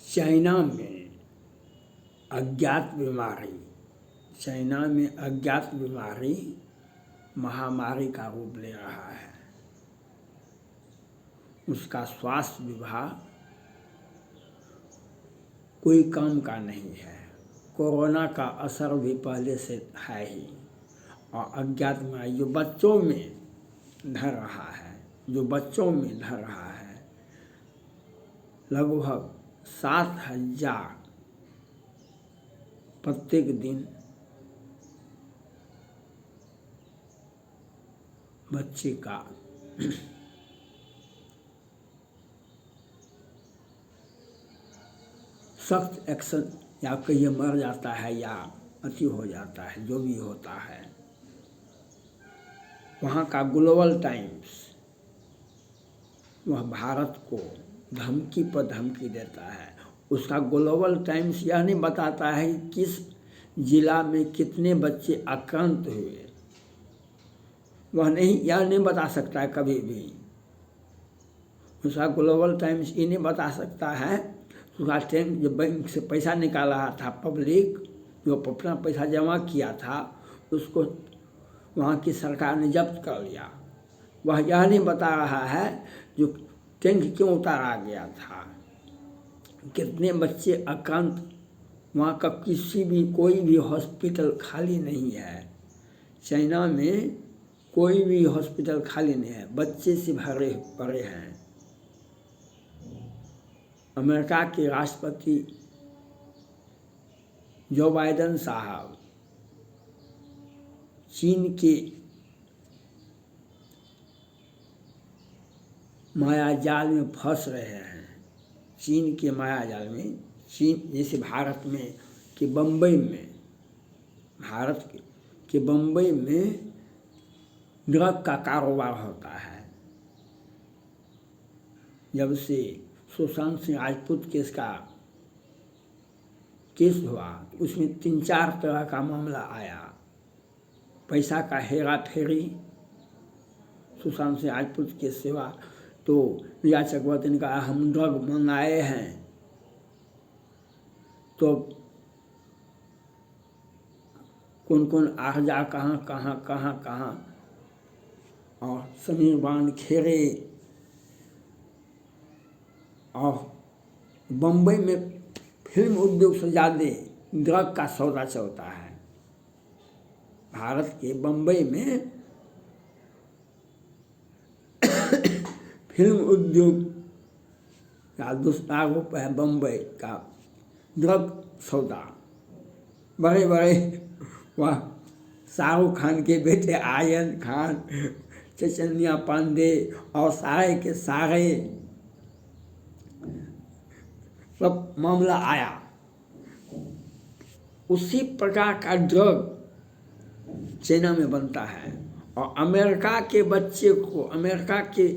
China में अज्ञात बीमारी महामारी का रूप ले रहा है। उसका स्वास्थ्य विभाग कोई काम का नहीं है। कोरोना का असर भी पहले से है ही, और अज्ञात बीमारी जो बच्चों में धर रहा है, लगभग 7,000 प्रत्येक दिन बच्चे का सख्त एक्शन, या कहीं मर जाता है या अति हो जाता है, जो भी होता है। वहाँ का ग्लोबल टाइम्स वह भारत को धमकी पर धमकी देता है। उसका ग्लोबल टाइम्स यह नहीं बताता है कि किस जिला में कितने बच्चे आक्रांत हुए, यह नहीं बता सकता है कभी भी। उसका ग्लोबल टाइम्स ये नहीं बता सकता है। उसका जो बैंक से पैसा निकाला था पब्लिक, जो अपना पैसा जमा किया था, उसको वहाँ की सरकार ने जब्त कर लिया। वह यह नहीं बता रहा है जो टैंक क्यों उतारा गया था, कितने बच्चे आक्रांत। वहाँ का कोई भी हॉस्पिटल खाली नहीं है। चाइना में कोई भी हॉस्पिटल खाली नहीं है, बच्चे से भरे पड़े हैं। अमेरिका के राष्ट्रपति जो बाइडेन साहब चीन के मायाजाल में फंस रहे हैं। चीन के मायाजाल में, चीन जैसे भारत में कि बम्बई में, भारत के बम्बई में ड्रग का कारोबार होता है। जब से सुशांत सिंह राजपूत केस हुआ, उसमें 3-4 तरह का मामला आया। पैसा का हेरा फेरी सुशांत सिंह राजपूत के सिवा, तो रिया चक्रवर्ती ने कहा हम ड्रग मंगाए हैं, तो कौन आ जा कहाँ, और समीर वानखेड़े, और बम्बई में फिल्म उद्योग से ज़्यादा ड्रग का सौदा चलता है। भारत के बम्बई में फिल्म उद्योग का दूसरा रूप है बम्बई का ड्रग सौदा। बड़े वह शाहरुख खान के बेटे आर्यन खान, चैतन्या पांडे और सारे के सारे सब मामला आया। उसी प्रकार का ड्रग चाइना में बनता है, और अमेरिका के बच्चे को, अमेरिका के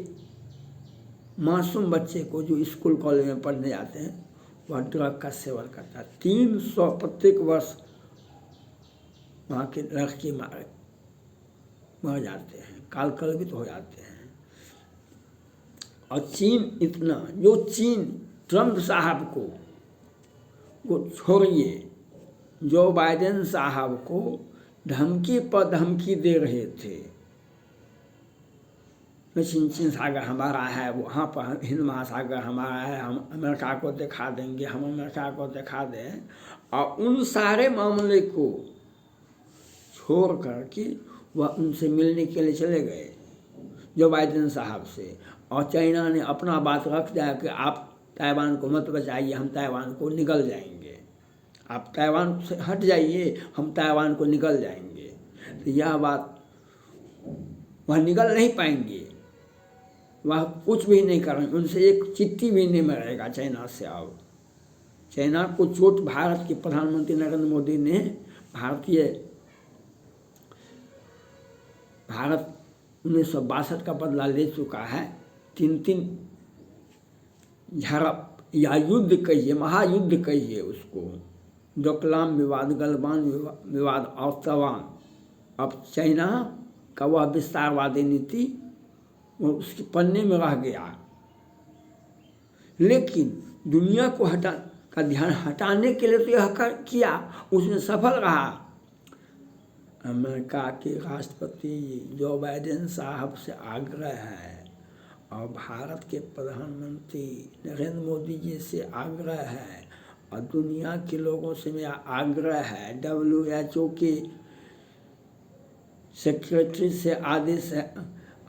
मासूम बच्चे को जो स्कूल कॉलेज में पढ़ने जाते हैं, वह ड्रग का सेवन करता है। 300 प्रत्येक वर्ष वहाँ के लड़के मर जाते हैं, कालकलवित हो जाते हैं। और चीन इतना, जो चीन ट्रंप साहब को छोड़िए, जो बाइडेन साहब को धमकी पर धमकी दे रहे थे, चीन सागर हमारा है, वहाँ पर हिंद महासागर हमारा है, हम अमेरिका को दिखा देंगे, हम अमेरिका को दिखा दें, और उन सारे मामले को छोड़ करके वह उनसे मिलने के लिए चले गए जो बाइडेन साहब से। और चाइना ने अपना बात रख दिया कि आप ताइवान को मत बचाइए, हम ताइवान को निकल जाएंगे, आप ताइवान से हट जाइए, हम ताइवान को निकल जाएंगे। तो यह बात, वह निकल नहीं पाएंगे, वह कुछ भी नहीं करेंगे, उनसे एक चिट्ठी भी नहीं मिलेगा चाइना से। अब चाइना को चोट भारत के प्रधानमंत्री नरेंद्र मोदी ने, भारत 1962 का बदला ले चुका है। 3 झड़प या युद्ध कहिए, महायुद्ध कहिए उसको, डोकलाम विवाद, गलवान विवाद और तवांग। अब चाइना का वह विस्तारवादी नीति वो उसके पन्ने में रह गया। लेकिन दुनिया को का ध्यान हटाने के लिए तो यह किया, उसमें सफल रहा। अमेरिका के राष्ट्रपति जो बाइडेन साहब से आग्रह है और भारत के प्रधानमंत्री नरेंद्र मोदी जी से आग्रह है और दुनिया के लोगों से मेरा आग्रह है, WHO के सेक्रेटरी से आदेश है,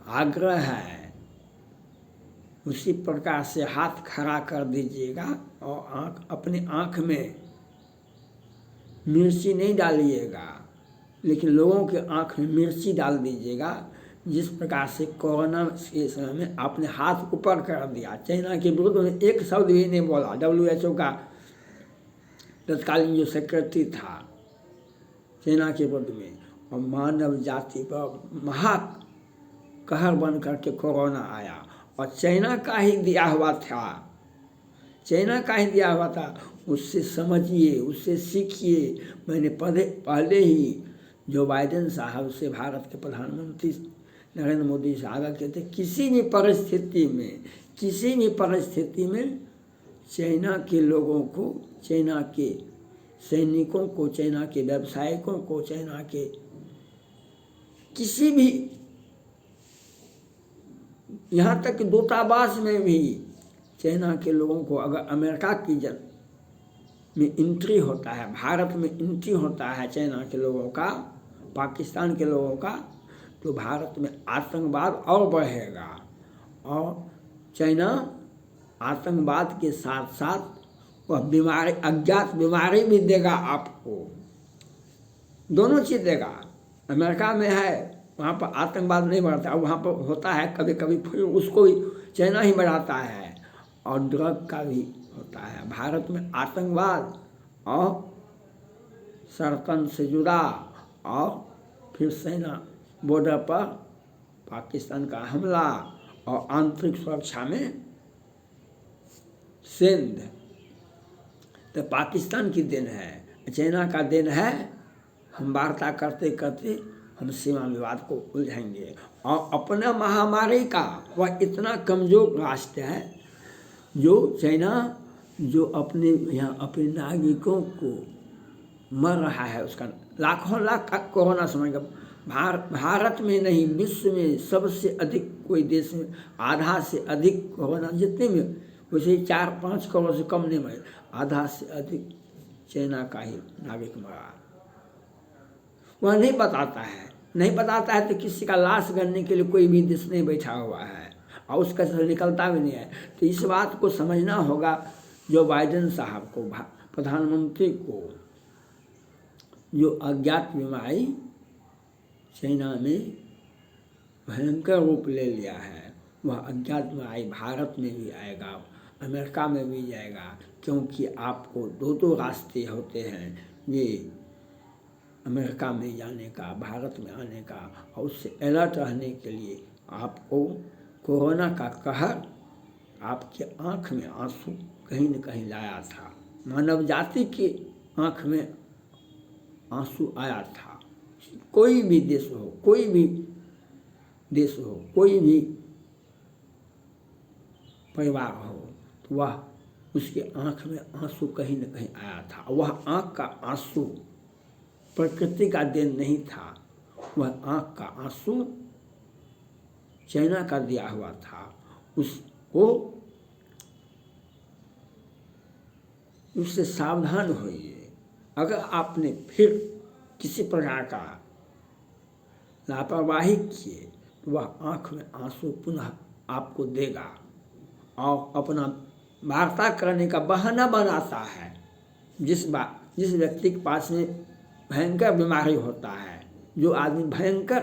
आग्रह है, उसी प्रकार से हाथ खड़ा कर दीजिएगा और अपने आँख में मिर्ची नहीं डालिएगा, लेकिन लोगों के आँख में मिर्ची डाल दीजिएगा। जिस प्रकार से कोरोना के समय में आपने हाथ ऊपर कर दिया, चाइना के विरुद्ध में एक शब्द भी नहीं बोला। WHO का तत्कालीन जो सेक्रेटरी था चाइना के विरुद्ध में, और मानव जाति पर महा कहर बन करके कोरोना आया और चाइना का ही दिया हुआ था, चाइना का ही दिया हुआ था। उससे समझिए, उससे सीखिए। मैंने पहले ही जो बाइडेन साहब से, भारत के प्रधानमंत्री नरेंद्र मोदी से आग्रह किए थे, किसी भी परिस्थिति में चाइना के लोगों को, चाइना के सैनिकों को, चाइना के व्यवसायिकों को, चाइना के किसी भी, यहाँ तक कि दूतावास में भी चाइना के लोगों को अगर अमेरिका की में एंट्री होता है, भारत में एंट्री होता है चाइना के लोगों का, पाकिस्तान के लोगों का, तो भारत में आतंकवाद और बढ़ेगा। और चाइना आतंकवाद के साथ साथ वह बीमारी, अज्ञात बीमारी भी देगा आपको, दोनों चीज़ देगा। अमेरिका में है, वहाँ पर आतंकवाद नहीं बढ़ता, वहाँ पर होता है कभी कभी, फिर उसको चाइना ही बढ़ाता है। और ड्रग का भी होता है। भारत में आतंकवाद और सरतन से जुड़ा, और फिर सेना बॉर्डर पर पाकिस्तान का हमला, और आंतरिक सुरक्षा में सिंध, तो पाकिस्तान की देन है, चाइना का देन है। हम वार्ता करते करते हम सीमा विवाद को उलझाएंगे। और अपना महामारी का वह इतना कमज़ोर राष्ट्र है, जो चाइना, जो अपने यहाँ अपने नागरिकों को मर रहा है, उसका लाखों लाख का कोरोना समय का भारत में नहीं, विश्व में सबसे अधिक कोई देश में आधा से अधिक कोरोना, जितने में वैसे 4-5 करोड़ से कम नहीं मरे, आधा से अधिक चाइना का ही नागरिक मरा। वह नहीं बताता है तो किसी का लाश गणने के लिए कोई भी देश नहीं बैठा हुआ है, और उसका से निकलता भी नहीं है। तो इस बात को समझना होगा जो बाइडेन साहब को, प्रधानमंत्री को, जो अज्ञात बीमारी चाइना में भयंकर रूप ले लिया है, वह अज्ञात बीमारी भारत में भी आएगा, अमेरिका में भी जाएगा। क्योंकि आपको दो रास्ते होते हैं, ये अमेरिका में जाने का, भारत में आने का, और उससे अलर्ट रहने के लिए आपको कोरोना का कहर आपके आँख में आंसू कहीं न कहीं लाया था, मानव जाति की आँख में आंसू आया था। कोई भी देश हो, कोई भी परिवार हो, तो वह उसके आँख में आंसू कहीं न कहीं आया था। वह आँख का आंसू प्रकृति का देन नहीं था, वह आँख का आंसू चाइना का दिया हुआ था। उससे सावधान होइए। अगर आपने फिर किसी प्रकार का लापरवाही किए तो वह आँख में आंसू पुनः आपको देगा और अपना वार्ता करने का बहाना बनाता है। जिस व्यक्ति के पास में भयंकर बीमारी होता है, जो आदमी भयंकर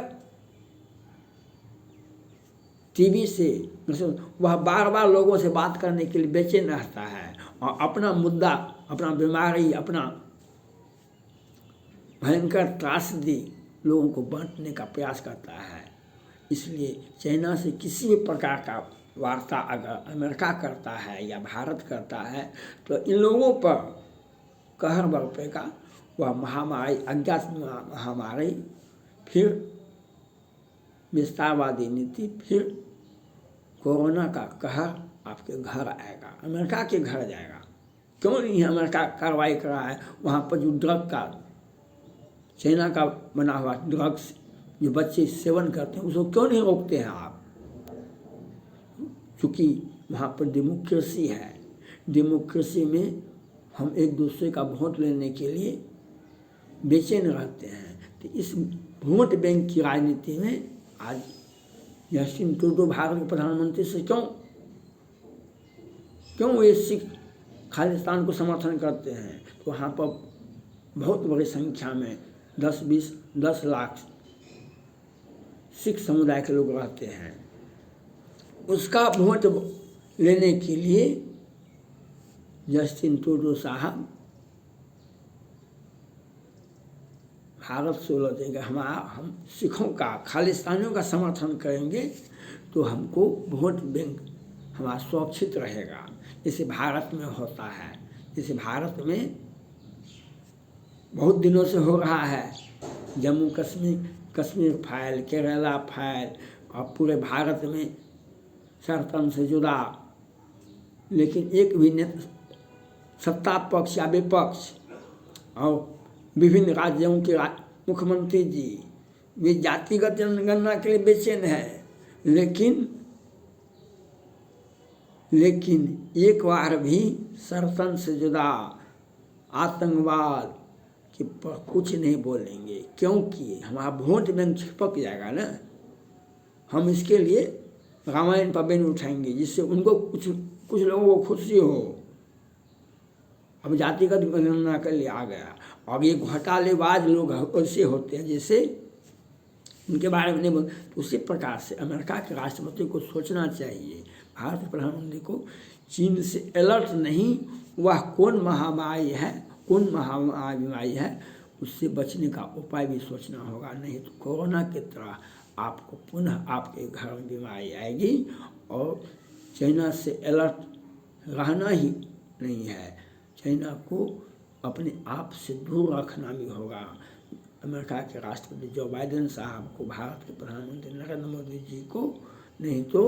टीबी से, वह बार बार लोगों से बात करने के लिए बेचैन रहता है और अपना मुद्दा, अपना बीमारी, अपना भयंकर त्रासदी लोगों को बांटने का प्रयास करता है। इसलिए चाइना से किसी भी प्रकार का वार्ता अगर अमेरिका करता है या भारत करता है तो इन लोगों पर कहर बरपेगा। वह महामारी, अज्ञात महामारी, फिर विस्तारवादी नीति, फिर कोरोना का कहर आपके घर आएगा, अमेरिका के घर जाएगा। क्यों नहीं अमेरिका कार्रवाई कर रहा है? वहाँ पर जो ड्रग का, चाइना का बना हुआ ड्रग्स जो बच्चे सेवन करते हैं उसको क्यों नहीं रोकते हैं आप? क्योंकि वहाँ पर डेमोक्रेसी है। डेमोक्रेसी में हम एक दूसरे का वोट लेने के लिए बेचैन रहते हैं। तो इस वोट बैंक की राजनीति में आज जस्टिन ट्रूडो भारत के प्रधानमंत्री से क्यों वे सिख खालिस्तान को समर्थन करते हैं? तो वहाँ पर बहुत बड़ी संख्या में 10 लाख सिख समुदाय के लोग रहते हैं। उसका वोट लेने के लिए जस्टिन ट्रूडो साहब भारत से लौटेंगे, हम सिखों का, खालिस्तानियों का समर्थन करेंगे तो हमको वोट बैंक हमारा सुरक्षित रहेगा। जैसे भारत में होता है, जैसे भारत में बहुत दिनों से हो रहा है, जम्मू कश्मीर फाइल, केरला फाइल और पूरे भारत में सरतन से जुड़ा, लेकिन एक भी सत्ता पक्ष या विपक्ष और विभिन्न राज्यों के मुख्यमंत्री जी वे जातिगत जनगणना के लिए बेचैन है, लेकिन एक बार भी सरतन से जुड़ा आतंकवाद के पर कुछ नहीं बोलेंगे, क्योंकि हमारा वोट बैंक छिपक जाएगा ना। हम इसके लिए रामायण पर बैन उठाएंगे जिससे उनको कुछ लोगों को खुशी हो। अब जातिगत गणना के लिए आ गया। अब ये घोटालेबाज लोग ऐसे होते हैं जैसे उनके बारे में नहीं बोल। तो उसी प्रकार से अमेरिका के राष्ट्रपति को सोचना चाहिए, भारत के प्रधानमंत्री को चीन से अलर्ट नहीं, वह कौन महामारी है, कौन महामारी है, उससे बचने का उपाय भी सोचना होगा। नहीं तो कोरोना की तरह आपको पुनः आपके घर में बीमारी आएगी। और चाइना से अलर्ट रहना ही नहीं है, चाइना को अपने आप से दूर रखना भी होगा। अमेरिका के राष्ट्रपति जो बाइडेन साहब को, भारत के प्रधानमंत्री नरेंद्र मोदी जी को, नहीं तो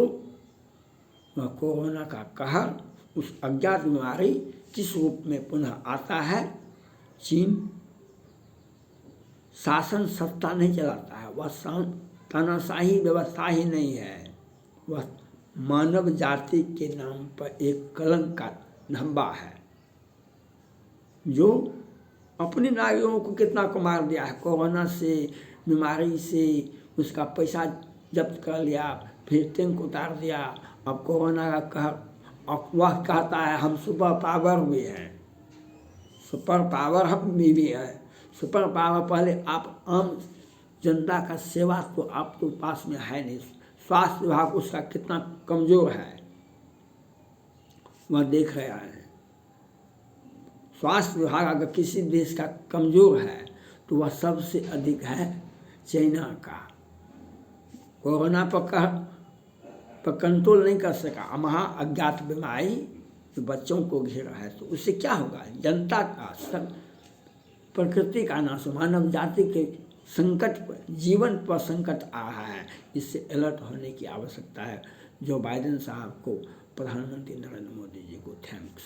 वह कोरोना का कहर, उस अज्ञात बीमारी किस रूप में पुनः आता है। चीन शासन सत्ता नहीं चलाता है, वह तानाशाही व्यवस्था ही नहीं है, वह मानव जाति के नाम पर एक कलंक का धब्बा है जो अपने नागरिकों को कितना को मार दिया है। कोरोना से, बीमारी से उसका पैसा जब्त कर लिया, फिर टैंक उतार दिया। अब कोरोना का कहर, अब वह कहता है हम सुपर पावर भी हैं, सुपर पावर हम भी हैं। सुपर पावर पहले आप आम जनता का सेवा तो आपके पास में है नहीं। स्वास्थ्य विभाग उसका कितना कमज़ोर है वह देख रहा है। स्वास्थ्य विभाग अगर किसी देश का कमज़ोर है तो वह सबसे अधिक है चाइना का। कोरोना पर कंट्रोल नहीं कर सका, महा अज्ञात बीमारी जो बच्चों को घेरा है, तो उससे क्या होगा? जनता का, प्रकृति का नाश, मानव जाति के संकट पर, जीवन पर संकट आ रहा है। इससे अलर्ट होने की आवश्यकता है। जो बाइडेन साहब को, प्रधानमंत्री नरेंद्र मोदी जी को थैंक्स।